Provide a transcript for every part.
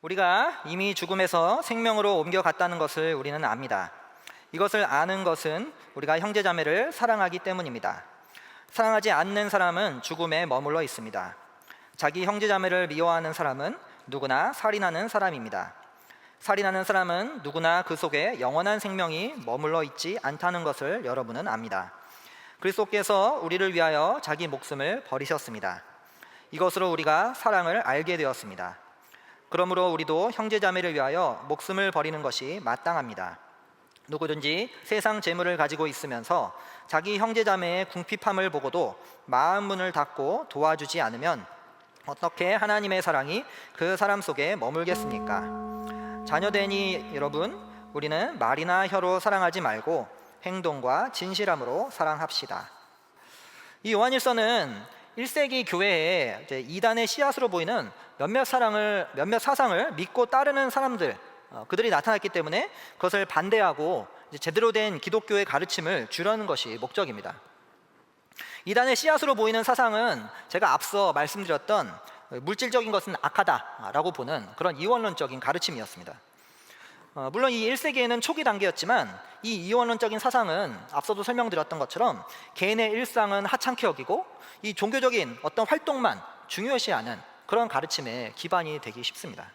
우리가 이미 죽음에서 생명으로 옮겨갔다는 것을 우리는 압니다. 이것을 아는 것은 우리가 형제자매를 사랑하기 때문입니다. 사랑하지 않는 사람은 죽음에 머물러 있습니다. 자기 형제자매를 미워하는 사람은 누구나 살인하는 사람입니다. 살인하는 사람은 누구나 그 속에 영원한 생명이 머물러 있지 않다는 것을 여러분은 압니다. 그리스도께서 우리를 위하여 자기 목숨을 버리셨습니다. 이것으로 우리가 사랑을 알게 되었습니다. 그러므로 우리도 형제자매를 위하여 목숨을 버리는 것이 마땅합니다. 누구든지 세상 재물을 가지고 있으면서 자기 형제자매의 궁핍함을 보고도 마음 문을 닫고 도와주지 않으면 어떻게 하나님의 사랑이 그 사람 속에 머물겠습니까? 자녀되니 여러분, 우리는 말이나 혀로 사랑하지 말고 행동과 진실함으로 사랑합시다. 이 요한일서는 1세기 교회에 이제 이단의 씨앗으로 보이는 몇몇 사상을 믿고 따르는 사람들, 그들이 나타났기 때문에 그것을 반대하고 이제 제대로 된 기독교의 가르침을 주려는 것이 목적입니다. 이단의 씨앗으로 보이는 사상은 제가 앞서 말씀드렸던 물질적인 것은 악하다라고 보는 그런 이원론적인 가르침이었습니다. 물론 이 1세기에는 초기 단계였지만 이 이원론적인 사상은 앞서도 설명드렸던 것처럼 개인의 일상은 하찮게 여기고 이 종교적인 어떤 활동만 중요시하는 그런 가르침에 기반이 되기 쉽습니다.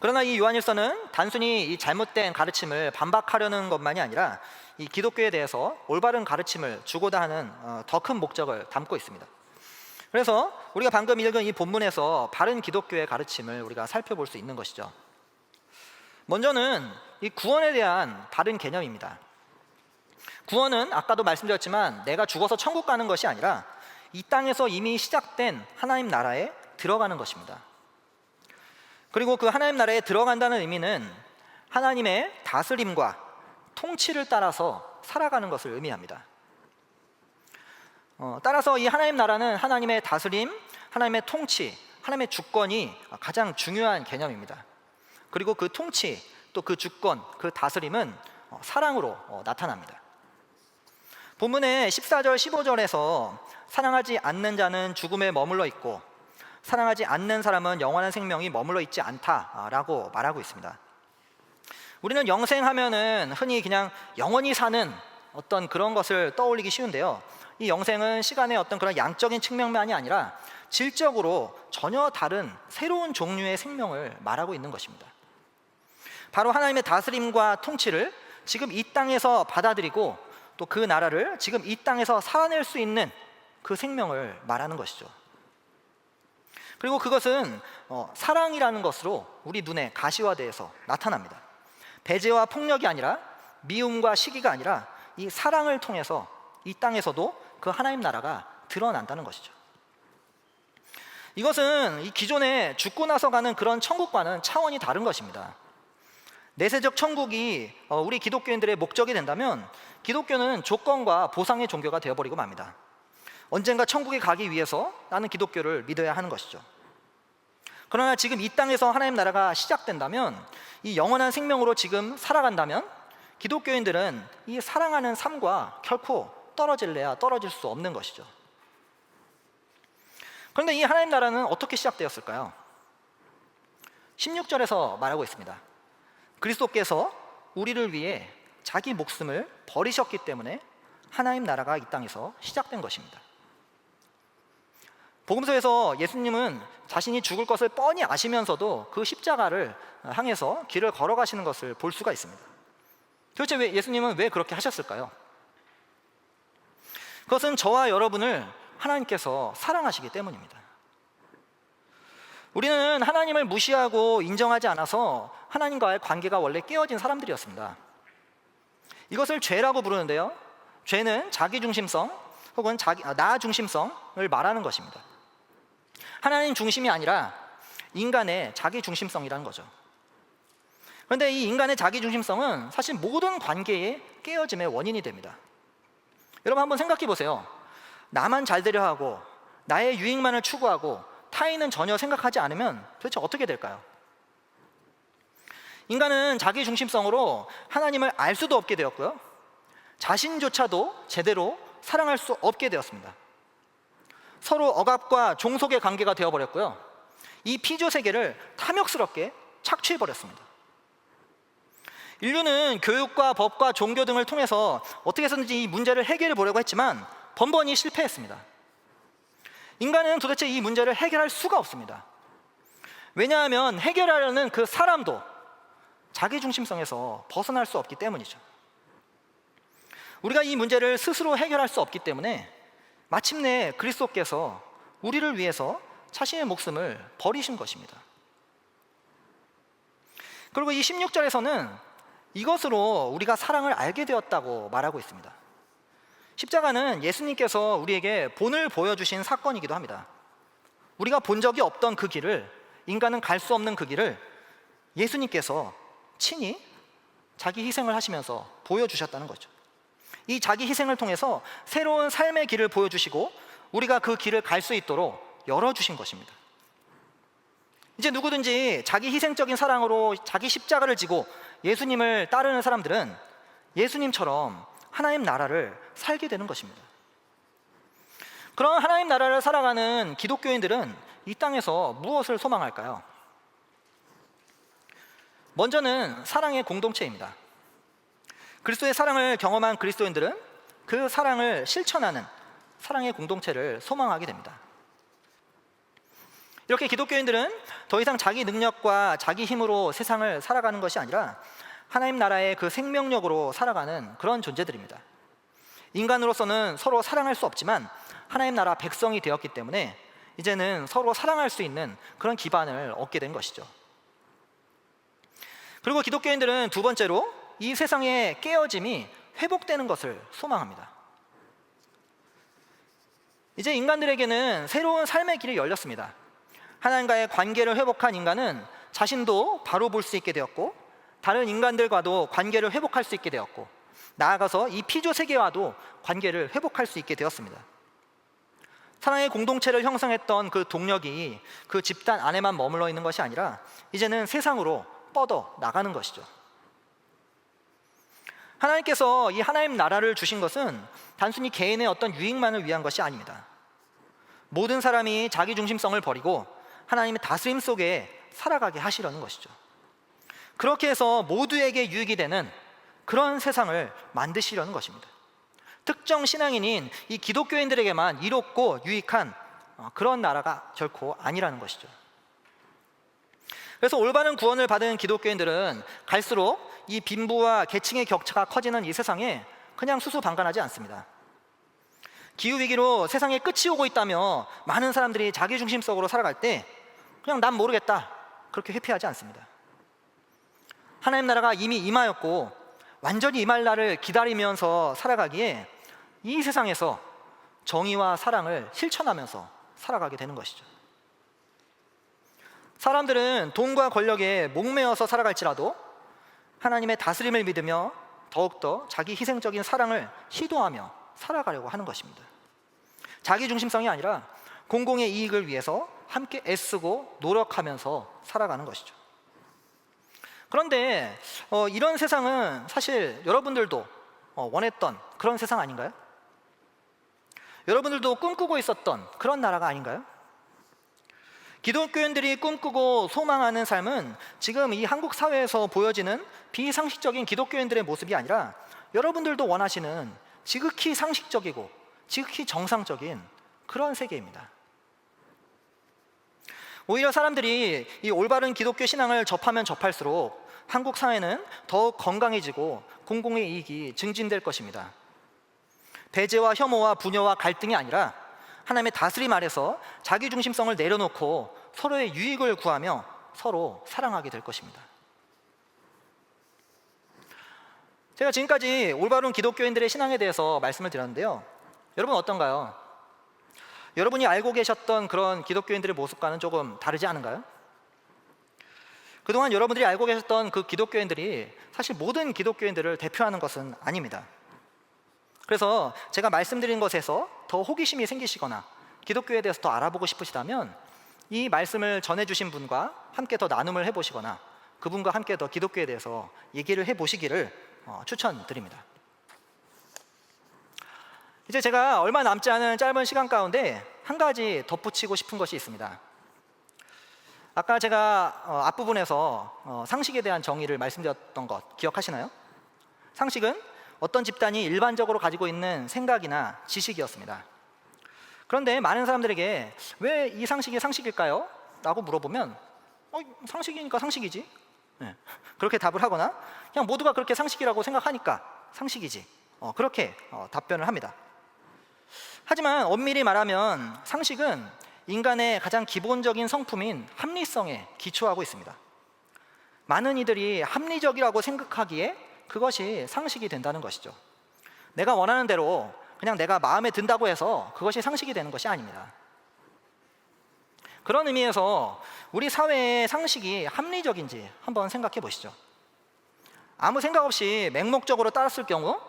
그러나 이 요한일서는 단순히 이 잘못된 가르침을 반박하려는 것만이 아니라 이 기독교에 대해서 올바른 가르침을 주고자 하는 더 큰 목적을 담고 있습니다. 그래서 우리가 방금 읽은 이 본문에서 바른 기독교의 가르침을 우리가 살펴볼 수 있는 것이죠. 먼저는 이 구원에 대한 바른 개념입니다. 구원은 아까도 말씀드렸지만 내가 죽어서 천국 가는 것이 아니라 이 땅에서 이미 시작된 하나님 나라에 들어가는 것입니다. 그리고 그 하나님 나라에 들어간다는 의미는 하나님의 다스림과 통치를 따라서 살아가는 것을 의미합니다. 따라서 이 하나님 나라는 하나님의 다스림, 하나님의 통치, 하나님의 주권이 가장 중요한 개념입니다. 그리고 그 통치, 또 그 주권, 그 다스림은 사랑으로 나타납니다. 본문의 14절, 15절에서 사랑하지 않는 자는 죽음에 머물러 있고 사랑하지 않는 사람은 영원한 생명이 머물러 있지 않다라고 말하고 있습니다. 우리는 영생하면은 흔히 그냥 영원히 사는 어떤 그런 것을 떠올리기 쉬운데요. 이 영생은 시간의 어떤 그런 양적인 측면만이 아니라 질적으로 전혀 다른 새로운 종류의 생명을 말하고 있는 것입니다. 바로 하나님의 다스림과 통치를 지금 이 땅에서 받아들이고 또 그 나라를 지금 이 땅에서 살아낼 수 있는 그 생명을 말하는 것이죠. 그리고 그것은 사랑이라는 것으로 우리 눈에 가시화되어서 나타납니다. 배제와 폭력이 아니라 미움과 시기가 아니라 이 사랑을 통해서 이 땅에서도 그 하나님 나라가 드러난다는 것이죠. 이것은 이 기존에 죽고 나서 가는 그런 천국과는 차원이 다른 것입니다. 내세적 천국이 우리 기독교인들의 목적이 된다면 기독교는 조건과 보상의 종교가 되어버리고 맙니다. 언젠가 천국에 가기 위해서 나는 기독교를 믿어야 하는 것이죠. 그러나 지금 이 땅에서 하나님 나라가 시작된다면, 이 영원한 생명으로 지금 살아간다면 기독교인들은 이 사랑하는 삶과 결코 떨어질래야 떨어질 수 없는 것이죠. 그런데 이 하나님 나라는 어떻게 시작되었을까요? 16절에서 말하고 있습니다. 그리스도께서 우리를 위해 자기 목숨을 버리셨기 때문에 하나님 나라가 이 땅에서 시작된 것입니다. 복음서에서 예수님은 자신이 죽을 것을 뻔히 아시면서도 그 십자가를 향해서 길을 걸어가시는 것을 볼 수가 있습니다. 도대체 예수님은 왜 그렇게 하셨을까요? 그것은 저와 여러분을 하나님께서 사랑하시기 때문입니다. 우리는 하나님을 무시하고 인정하지 않아서 하나님과의 관계가 원래 깨어진 사람들이었습니다. 이것을 죄라고 부르는데요, 죄는 자기중심성 혹은 나 중심성을 말하는 것입니다. 하나님 중심이 아니라 인간의 자기중심성이라는 거죠. 그런데 이 인간의 자기중심성은 사실 모든 관계의 깨어짐의 원인이 됩니다. 여러분 한번 생각해 보세요. 나만 잘 되려 하고 나의 유익만을 추구하고 타인은 전혀 생각하지 않으면 도대체 어떻게 될까요? 인간은 자기중심성으로 하나님을 알 수도 없게 되었고요, 자신조차도 제대로 사랑할 수 없게 되었습니다. 서로 억압과 종속의 관계가 되어버렸고요, 이 피조 세계를 탐욕스럽게 착취해 버렸습니다. 인류는 교육과 법과 종교 등을 통해서 어떻게 해서든지 이 문제를 해결해 보려고 했지만 번번이 실패했습니다. 인간은 도대체 이 문제를 해결할 수가 없습니다. 왜냐하면 해결하려는 그 사람도 자기중심성에서 벗어날 수 없기 때문이죠. 우리가 이 문제를 스스로 해결할 수 없기 때문에 마침내 그리스도께서 우리를 위해서 자신의 목숨을 버리신 것입니다. 그리고 이 16절에서는 이것으로 우리가 사랑을 알게 되었다고 말하고 있습니다. 십자가는 예수님께서 우리에게 본을 보여주신 사건이기도 합니다. 우리가 본 적이 없던 그 길을, 인간은 갈 수 없는 그 길을 예수님께서 친히 자기 희생을 하시면서 보여주셨다는 거죠. 이 자기 희생을 통해서 새로운 삶의 길을 보여주시고 우리가 그 길을 갈 수 있도록 열어주신 것입니다. 이제 누구든지 자기 희생적인 사랑으로 자기 십자가를 지고 예수님을 따르는 사람들은 예수님처럼 하나님 나라를 살게 되는 것입니다. 그런 하나님 나라를 살아가는 기독교인들은 이 땅에서 무엇을 소망할까요? 먼저는 사랑의 공동체입니다. 그리스도의 사랑을 경험한 그리스도인들은 그 사랑을 실천하는 사랑의 공동체를 소망하게 됩니다. 이렇게 기독교인들은 더 이상 자기 능력과 자기 힘으로 세상을 살아가는 것이 아니라 하나님 나라의 그 생명력으로 살아가는 그런 존재들입니다. 인간으로서는 서로 사랑할 수 없지만 하나님 나라 백성이 되었기 때문에 이제는 서로 사랑할 수 있는 그런 기반을 얻게 된 것이죠. 그리고 기독교인들은 두 번째로 이 세상의 깨어짐이 회복되는 것을 소망합니다. 이제 인간들에게는 새로운 삶의 길이 열렸습니다. 하나님과의 관계를 회복한 인간은 자신도 바로 볼 수 있게 되었고 다른 인간들과도 관계를 회복할 수 있게 되었고 나아가서 이 피조 세계와도 관계를 회복할 수 있게 되었습니다. 사랑의 공동체를 형성했던 그 동력이 그 집단 안에만 머물러 있는 것이 아니라 이제는 세상으로 뻗어 나가는 것이죠. 하나님께서 이 하나님 나라를 주신 것은 단순히 개인의 어떤 유익만을 위한 것이 아닙니다. 모든 사람이 자기 중심성을 버리고 하나님의 다스림 속에 살아가게 하시려는 것이죠. 그렇게 해서 모두에게 유익이 되는 그런 세상을 만드시려는 것입니다. 특정 신앙인인 이 기독교인들에게만 이롭고 유익한 그런 나라가 결코 아니라는 것이죠. 그래서 올바른 구원을 받은 기독교인들은 갈수록 이 빈부와 계층의 격차가 커지는 이 세상에 그냥 수수방관하지 않습니다. 기후위기로 세상에 끝이 오고 있다며 많은 사람들이 자기중심적으로 살아갈 때 그냥 난 모르겠다 그렇게 회피하지 않습니다. 하나님 나라가 이미 임하였고 완전히 임할 날을 기다리면서 살아가기에 이 세상에서 정의와 사랑을 실천하면서 살아가게 되는 것이죠. 사람들은 돈과 권력에 목매어서 살아갈지라도 하나님의 다스림을 믿으며 더욱더 자기 희생적인 사랑을 시도하며 살아가려고 하는 것입니다. 자기 중심성이 아니라 공공의 이익을 위해서 함께 애쓰고 노력하면서 살아가는 것이죠. 그런데 이런 세상은 사실 여러분들도 원했던 그런 세상 아닌가요? 여러분들도 꿈꾸고 있었던 그런 나라가 아닌가요? 기독교인들이 꿈꾸고 소망하는 삶은 지금 이 한국 사회에서 보여지는 비상식적인 기독교인들의 모습이 아니라 여러분들도 원하시는 지극히 상식적이고 지극히 정상적인 그런 세계입니다. 오히려 사람들이 이 올바른 기독교 신앙을 접하면 접할수록 한국 사회는 더욱 건강해지고 공공의 이익이 증진될 것입니다. 배제와 혐오와 분열과 갈등이 아니라 하나님의 다스림 아래서 자기중심성을 내려놓고 서로의 유익을 구하며 서로 사랑하게 될 것입니다. 제가 지금까지 올바른 기독교인들의 신앙에 대해서 말씀을 드렸는데요. 여러분 어떤가요? 여러분이 알고 계셨던 그런 기독교인들의 모습과는 조금 다르지 않은가요? 그동안 여러분들이 알고 계셨던 그 기독교인들이 사실 모든 기독교인들을 대표하는 것은 아닙니다. 그래서 제가 말씀드린 것에서 더 호기심이 생기시거나 기독교에 대해서 더 알아보고 싶으시다면 이 말씀을 전해주신 분과 함께 더 나눔을 해보시거나 그분과 함께 더 기독교에 대해서 얘기를 해보시기를 추천드립니다. 이제 제가 얼마 남지 않은 짧은 시간 가운데 한 가지 덧붙이고 싶은 것이 있습니다. 아까 제가 앞부분에서 상식에 대한 정의를 말씀드렸던 것 기억하시나요? 상식은 어떤 집단이 일반적으로 가지고 있는 생각이나 지식이었습니다. 그런데 많은 사람들에게 왜 이 상식이 상식일까요? 라고 물어보면 상식이니까 상식이지. 네. 그렇게 답을 하거나 그냥 모두가 그렇게 상식이라고 생각하니까 상식이지. 그렇게 답변을 합니다. 하지만 엄밀히 말하면 상식은 인간의 가장 기본적인 성품인 합리성에 기초하고 있습니다. 많은 이들이 합리적이라고 생각하기에 그것이 상식이 된다는 것이죠. 내가 원하는 대로 그냥 내가 마음에 든다고 해서 그것이 상식이 되는 것이 아닙니다. 그런 의미에서 우리 사회의 상식이 합리적인지 한번 생각해 보시죠. 아무 생각 없이 맹목적으로 따랐을 경우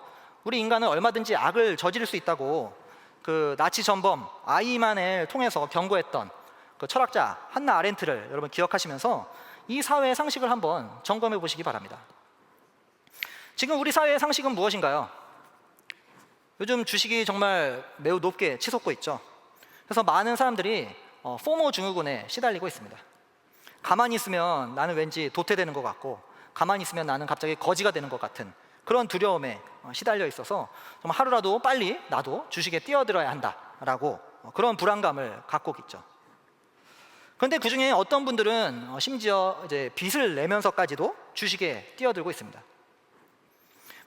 우리 인간은 얼마든지 악을 저지를 수 있다고 그 나치 전범 아이만을 통해서 경고했던 그 철학자 한나 아렌트를 여러분 기억하시면서 이 사회의 상식을 한번 점검해 보시기 바랍니다. 지금 우리 사회의 상식은 무엇인가요? 요즘 주식이 정말 매우 높게 치솟고 있죠. 그래서 많은 사람들이 포모 증후군에 시달리고 있습니다. 가만히 있으면 나는 왠지 도태되는 것 같고, 가만히 있으면 나는 갑자기 거지가 되는 것 같은 그런 두려움에 시달려 있어서 정말 하루라도 빨리 나도 주식에 뛰어들어야 한다라고 그런 불안감을 갖고 있죠. 그런데 그 중에 어떤 분들은 심지어 이제 빚을 내면서까지도 주식에 뛰어들고 있습니다.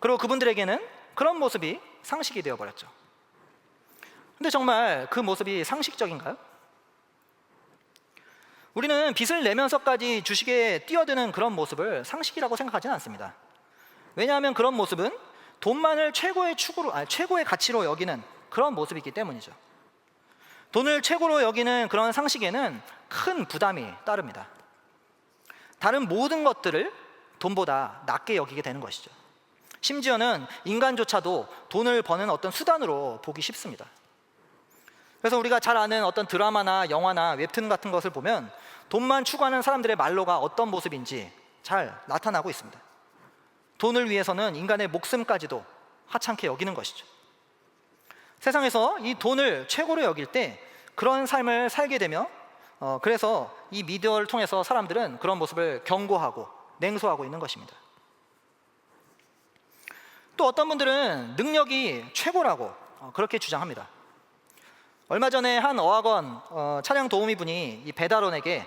그리고 그분들에게는 그런 모습이 상식이 되어버렸죠. 근데 정말 그 모습이 상식적인가요? 우리는 빚을 내면서까지 주식에 뛰어드는 그런 모습을 상식이라고 생각하지는 않습니다. 왜냐하면 그런 모습은 돈만을 최고의 가치로 여기는 그런 모습이기 때문이죠. 돈을 최고로 여기는 그런 상식에는 큰 부담이 따릅니다. 다른 모든 것들을 돈보다 낮게 여기게 되는 것이죠. 심지어는 인간조차도 돈을 버는 어떤 수단으로 보기 쉽습니다. 그래서 우리가 잘 아는 어떤 드라마나 영화나 웹툰 같은 것을 보면 돈만 추구하는 사람들의 말로가 어떤 모습인지 잘 나타나고 있습니다. 돈을 위해서는 인간의 목숨까지도 하찮게 여기는 것이죠. 세상에서 이 돈을 최고로 여길 때 그런 삶을 살게 되며 그래서 이 미디어를 통해서 사람들은 그런 모습을 경고하고 냉소하고 있는 것입니다. 또 어떤 분들은 능력이 최고라고 그렇게 주장합니다. 얼마 전에 한 어학원 차량 도우미 분이 이 배달원에게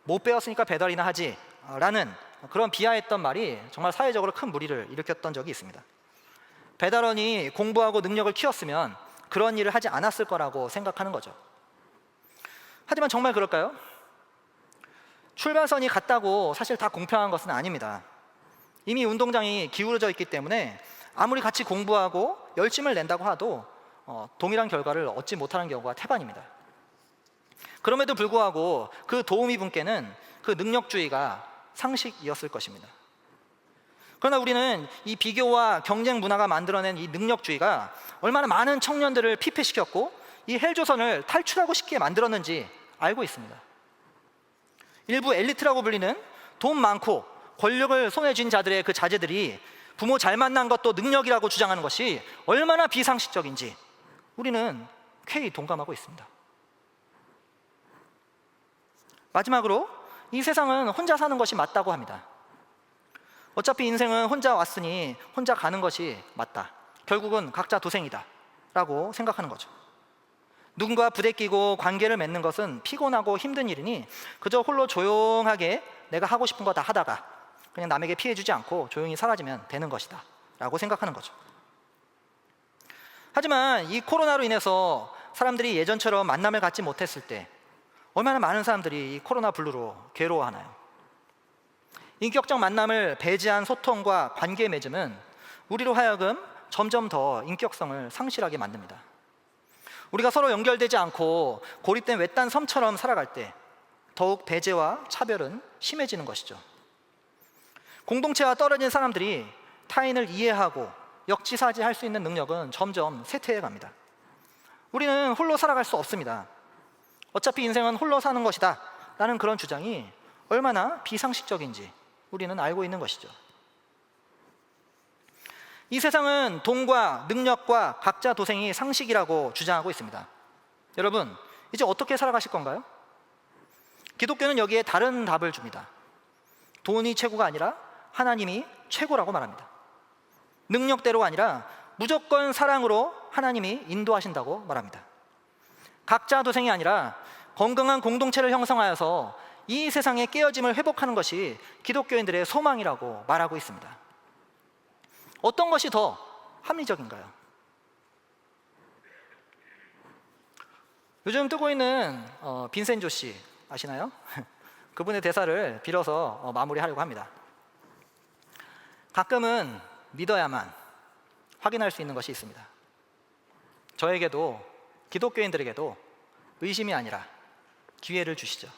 못 배웠으니까 배달이나 하지 라는 그런 비하했던 말이 정말 사회적으로 큰 물의를 일으켰던 적이 있습니다. 배달원이 공부하고 능력을 키웠으면 그런 일을 하지 않았을 거라고 생각하는 거죠. 하지만 정말 그럴까요? 출발선이 같다고 사실 다 공평한 것은 아닙니다. 이미 운동장이 기울어져 있기 때문에 아무리 같이 공부하고 열심을 낸다고 해도 동일한 결과를 얻지 못하는 경우가 태반입니다. 그럼에도 불구하고 그 도우미 분께는 그 능력주의가 상식이었을 것입니다. 그러나 우리는 이 비교와 경쟁 문화가 만들어낸 이 능력주의가 얼마나 많은 청년들을 피폐시켰고 이 헬조선을 탈출하고 싶게 만들었는지 알고 있습니다. 일부 엘리트라고 불리는 돈 많고 권력을 손에 쥔 자들의 그 자제들이 부모 잘 만난 것도 능력이라고 주장하는 것이 얼마나 비상식적인지 우리는 쾌히 동감하고 있습니다. 마지막으로 이 세상은 혼자 사는 것이 맞다고 합니다. 어차피 인생은 혼자 왔으니 혼자 가는 것이 맞다. 결국은 각자 도생이다 라고 생각하는 거죠. 누군가 부대끼고 관계를 맺는 것은 피곤하고 힘든 일이니 그저 홀로 조용하게 내가 하고 싶은 거 다 하다가 그냥 남에게 피해주지 않고 조용히 사라지면 되는 것이다 라고 생각하는 거죠. 하지만 이 코로나로 인해서 사람들이 예전처럼 만남을 갖지 못했을 때 얼마나 많은 사람들이 이 코로나 블루로 괴로워하나요? 인격적 만남을 배제한 소통과 관계 맺음은 우리로 하여금 점점 더 인격성을 상실하게 만듭니다. 우리가 서로 연결되지 않고 고립된 외딴 섬처럼 살아갈 때 더욱 배제와 차별은 심해지는 것이죠. 공동체와 떨어진 사람들이 타인을 이해하고 역지사지할 수 있는 능력은 점점 쇠퇴해 갑니다. 우리는 홀로 살아갈 수 없습니다. 어차피 인생은 홀로 사는 것이다 라는 그런 주장이 얼마나 비상식적인지 우리는 알고 있는 것이죠. 이 세상은 돈과 능력과 각자 도생이 상식이라고 주장하고 있습니다. 여러분, 이제 어떻게 살아가실 건가요? 기독교는 여기에 다른 답을 줍니다. 돈이 최고가 아니라 하나님이 최고라고 말합니다. 능력대로가 아니라 무조건 사랑으로 하나님이 인도하신다고 말합니다. 각자 도생이 아니라 건강한 공동체를 형성하여서 이 세상의 깨어짐을 회복하는 것이 기독교인들의 소망이라고 말하고 있습니다. 어떤 것이 더 합리적인가요? 요즘 뜨고 있는 빈센조 씨 아시나요? 그분의 대사를 빌어서 마무리하려고 합니다. 가끔은 믿어야만 확인할 수 있는 것이 있습니다. 저에게도 기독교인들에게도 의심이 아니라 기회를 주시죠.